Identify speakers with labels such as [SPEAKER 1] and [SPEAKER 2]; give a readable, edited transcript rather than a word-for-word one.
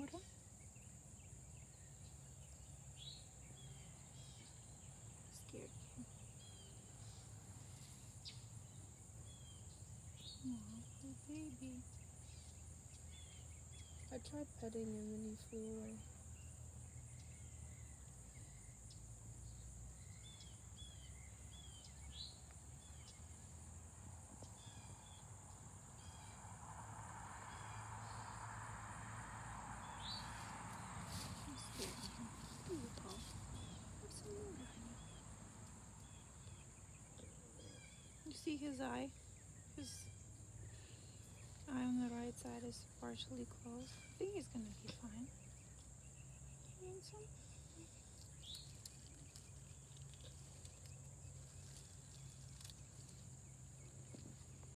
[SPEAKER 1] more time. Scared you. Aw, poor baby.
[SPEAKER 2] I tried petting him and he flew away.
[SPEAKER 1] I'm scared of him. Ooh, Paul. What's the matter, honey? You see his eye? His eye on the right side is partially closed. I think he's gonna be fine. You want some?